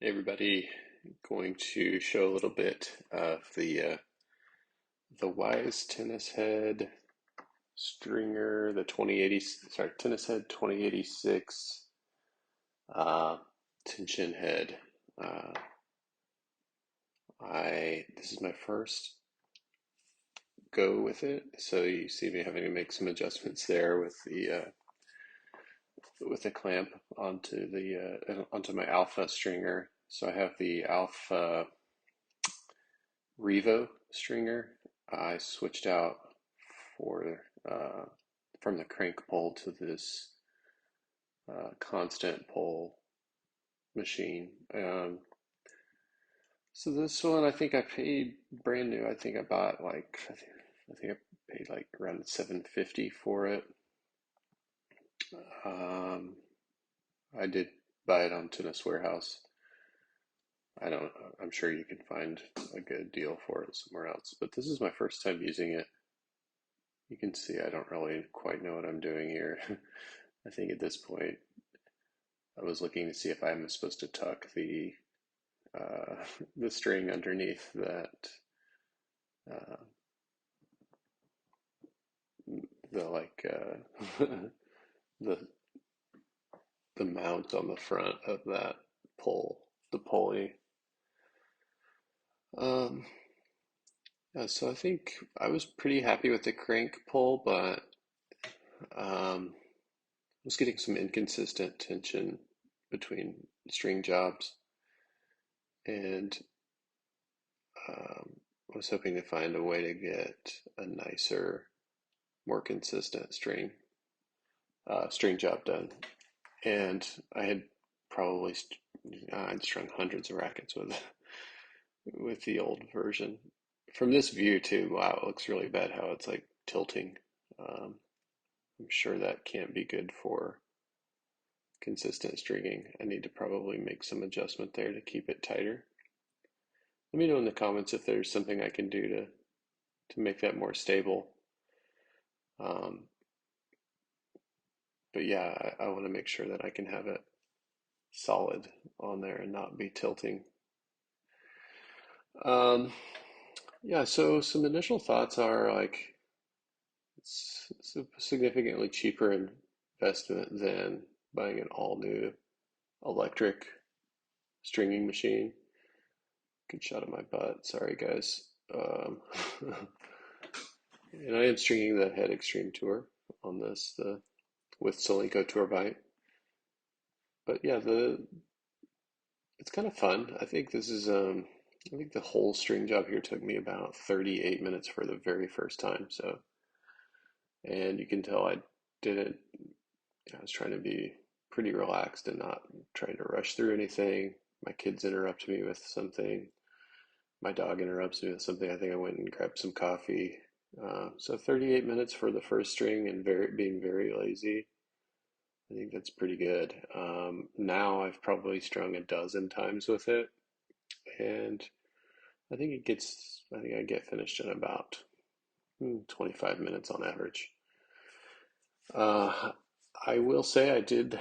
Hey everybody, going to show a little bit of the Wise Tennis Head stringer, the 2080, sorry, Tennis Head 2086 uh, tension head. Uh, this is my first go with it, so you see me having to make some adjustments there with the clamp onto my Alpha stringer. So I have the Alpha Revo stringer. I switched out for from the crank pull to this constant pull machine. So this one, I think I paid brand new. I think I bought like I think I paid like around 750 for it. Um, I did buy it on Tennis Warehouse. I don't. I'm sure you can find a good deal for it somewhere else. But this is my first time using it. You can see I don't really quite know what I'm doing here. I think at this point I was looking to see if I'm supposed to tuck uh, the string underneath that uh, the the the mount on the front of that the pulley. Um, yeah, so I think I was pretty happy with the crank pull, but I was getting some inconsistent tension between string jobs, and I was hoping to find a way to get a nicer, more consistent string job done. And I had probably I'd strung hundreds of rackets with the old version. From this view too, wow, it looks really bad how it's like tilting. Um, I'm sure that can't be good for consistent stringing. I need to probably make some adjustment there to keep it tighter. Let me know in the comments if there's something I can do to make that more stable. Um, but yeah, I want to make sure that I can have it solid on there and not be tilting. Um, yeah, so some initial thoughts are like it's a significantly cheaper investment than buying an all new electric stringing machine. Good shot of my butt. Sorry, guys. And I am stringing the Head Extreme Tour on this with Solinco Tour Bite. But yeah, the it's kind of fun. I think the whole string job here took me about 38 minutes for the very first time. So, and you can tell I didn't, I was trying to be pretty relaxed and not trying to rush through anything. My kids interrupt me with something. My dog interrupts me with something. I think I went and grabbed some coffee. So 38 minutes for the first string and being very lazy. I think that's pretty good. Now I've probably strung a dozen times with it, and I think I get finished in about 25 minutes on average. Uh, I will say I did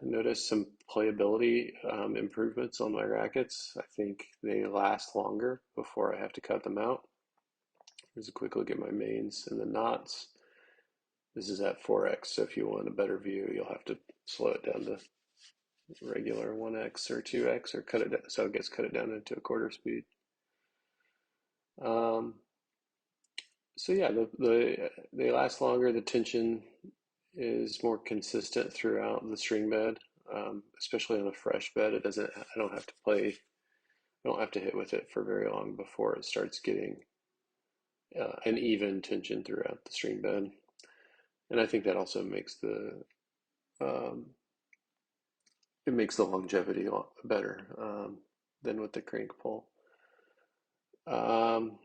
notice some playability improvements on my rackets. I think they last longer before I have to cut them out. Here's a quick look at my mains and the knots. This is at 4x, so if you want a better view, you'll have to slow it down to regular 1x or 2x or cut it down, so it gets cut it down into a quarter speed. Um, so yeah, they last longer. The tension is more consistent throughout the string bed, especially on a fresh bed. It doesn't. I don't have to play. I don't have to hit with it for very long before it starts getting an even tension throughout the string bed. And I think that also makes um, the longevity a lot better than with the crank pull. Um,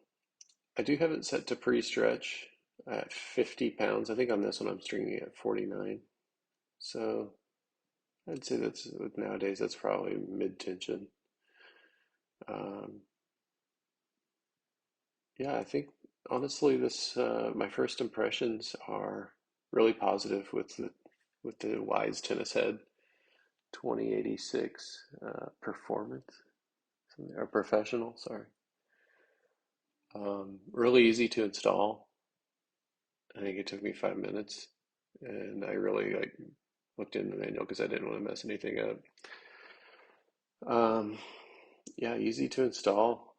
I do have it set to pre-stretch at 50 pounds. I think on this one I'm stringing at 49. So I'd say nowadays that's probably mid-tension. Um, yeah, I think honestly this my first impressions are really positive with the Wise tennis head. 2086 Performance, or Professional, sorry. Really easy to install. I think it took me 5 minutes, and I really like looked in the manual because I didn't want to mess anything up. Um, yeah, easy to install.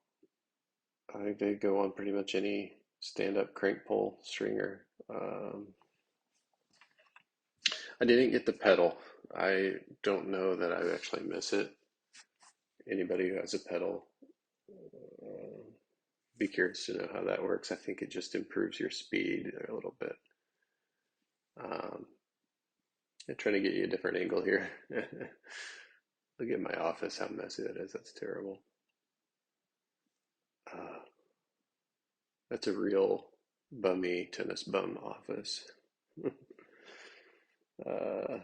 I think they go on pretty much any stand-up crank pull stringer. I didn't get the pedal. I don't know that I actually miss it. Anybody who has a pedal, uh, be curious to know how that works. I think it just improves your speed a little bit. Um, I'm trying to get you a different angle here. Look at my office, how messy that is. That's terrible. Uh, that's a real bummy tennis bum office. uh,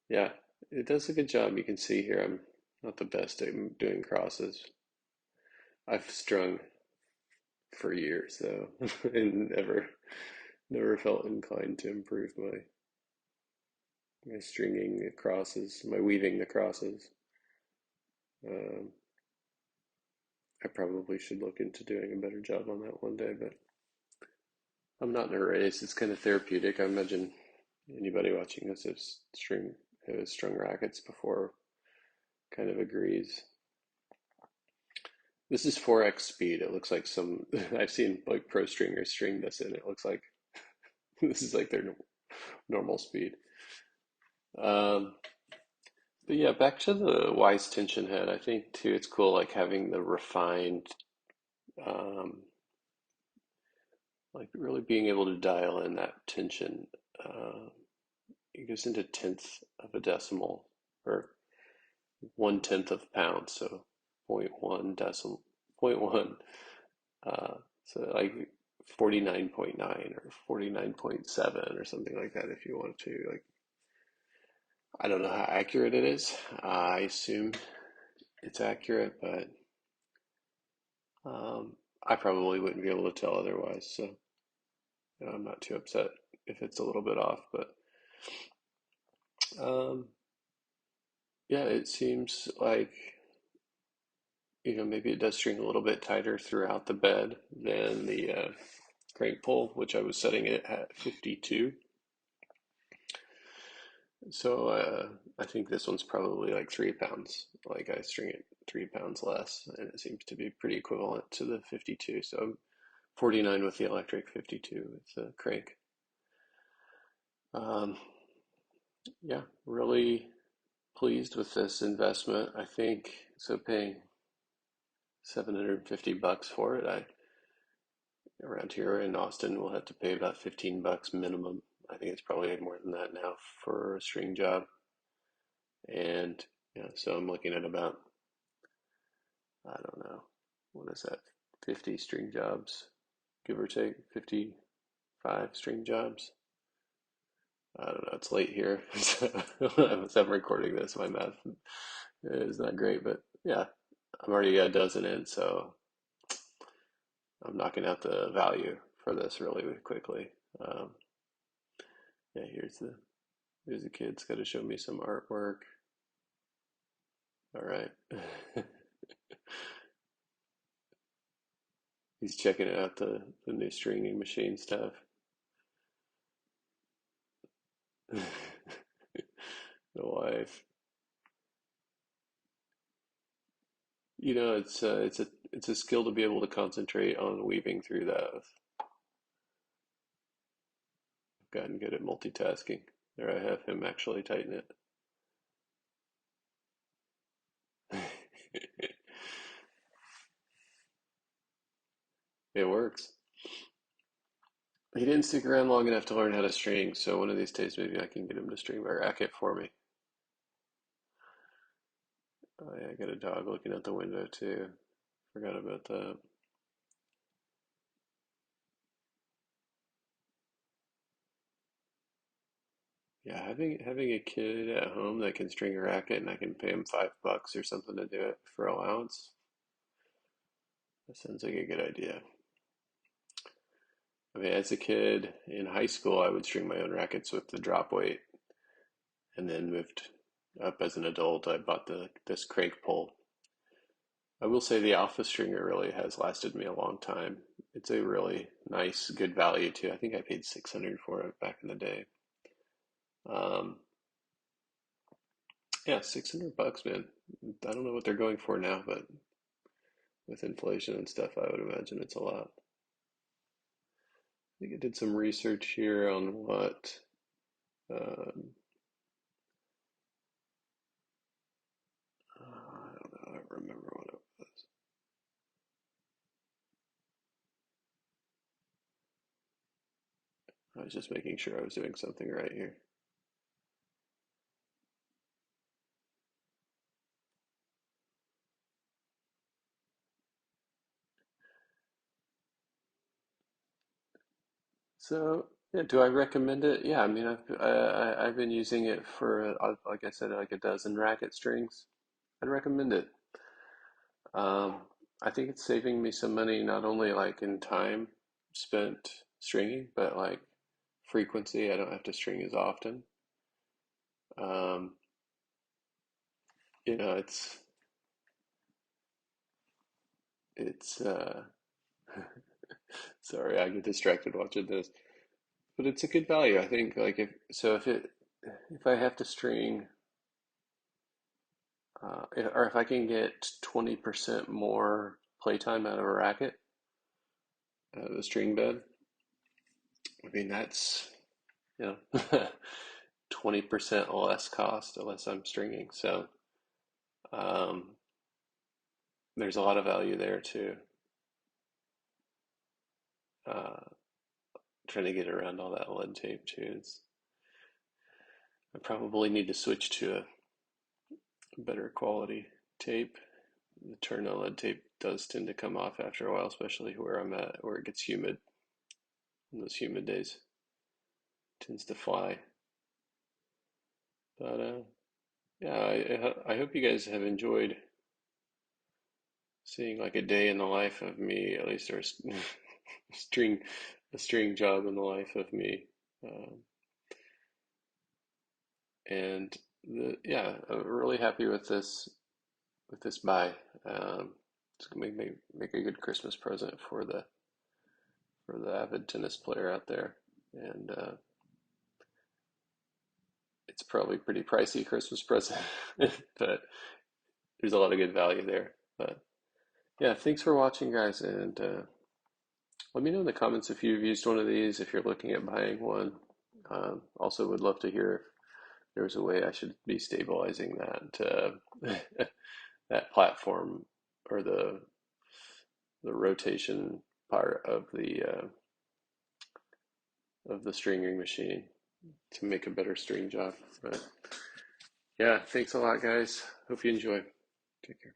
yeah, it does a good job. You can see here I'm not the best at doing crosses. I've strung for years though, and never felt inclined to improve my stringing the crosses, my weaving the crosses. Um, I probably should look into doing a better job on that one day, but I'm not in a race. It's kind of therapeutic. I imagine anybody watching this has strung rackets before kind of agrees. This is 4x speed. It looks like some I've seen like pro stringers string this and it looks like this is like their normal speed. Um, but yeah, back to the Wise tension head. I think too it's cool like having the refined um, like really being able to dial in that tension. Uh, it goes into tenths of a decimal or 1/10 of pounds, so zero point 0.1 decimal, zero point 0.1, so like 49.9 or 49.7 or something like that if you want to. Like, I don't know how accurate it is. I assume it's accurate, but I probably wouldn't be able to tell otherwise. So I'm not too upset if it's a little bit off, but um, yeah, it seems like maybe it does string a little bit tighter throughout the bed than the crank pull, which I was setting it at 52. So I think this one's probably like 3 pounds. Like I string it 3 pounds less, and it seems to be pretty equivalent to the 52. So 49 with the electric, 52 with the crank. Um, yeah, really pleased with this investment. I think so. Paying 750 bucks for it, I around here in Austin we'll have to pay about 15 bucks minimum. I think it's probably more than that now for a string job. And yeah, so I'm looking at about, I don't know, what is that, 50 string jobs, give or take, 55 string jobs. I don't know, it's late here. So as I'm recording this, my math is not great, but yeah, I'm already a dozen in, so I'm knocking out the value for this really quickly. Um, yeah, here's the kid's got to show me some artwork. All right. He's checking out the new stringing machine stuff. The wife. It's a skill to be able to concentrate on weaving through that. I've gotten good at multitasking. There I have him actually tighten it. It works. He didn't stick around long enough to learn how to string, so one of these days maybe I can get him to string my racket for me. Oh yeah, I got a dog looking out the window too. Forgot about that. Yeah, having a kid at home that can string a racket and I can pay him $5 or something to do it for allowance. That sounds like a good idea. I mean, as a kid in high school, I would string my own rackets with the drop weight, and then moved up as an adult. I bought this crank pull. I will say the alpha stringer really has lasted me a long time. It's a really nice, good value too. I think I paid 600 for it back in the day. Um, yeah, 600 bucks, man. I don't know what they're going for now, but with inflation and stuff, I would imagine it's a lot. I think I did some research here on what um, I don't know. I don't remember what it was. I was just making sure I was doing something right here. So, yeah, do I recommend it? Yeah, I mean, I've been using it for like I said, like a dozen racket strings. I'd recommend it. Um, I think it's saving me some money, not only like in time spent stringing, but like frequency. I don't have to string as often. Um, you know, it's sorry, I get distracted watching this. But it's a good value. I think like if I have to string or if I can get 20% more playtime out of a racket, the string bed, I mean that's you know 20% less cost unless I'm stringing. So um, there's a lot of value there too. Uh, Trying to get around all that lead tape too. I probably need to switch to a better quality tape. The Turno lead tape does tend to come off after a while, especially where I'm at, where it gets humid. In those humid days, it tends to fly. But yeah, I hope you guys have enjoyed seeing like a day in the life of me, at least, or string a string job in the life of me. Um, and yeah, I'm really happy with this buy. It's gonna make a good Christmas present for the avid tennis player out there, and it's probably pretty pricey Christmas present, but there's a lot of good value there. But yeah, thanks for watching, guys, and let me know in the comments if you've used one of these, if you're looking at buying one. Also, would love to hear if there was a way I should be stabilizing that platform or the rotation part of the stringing machine to make a better string job. But yeah, thanks a lot, guys. Hope you enjoy. Take care.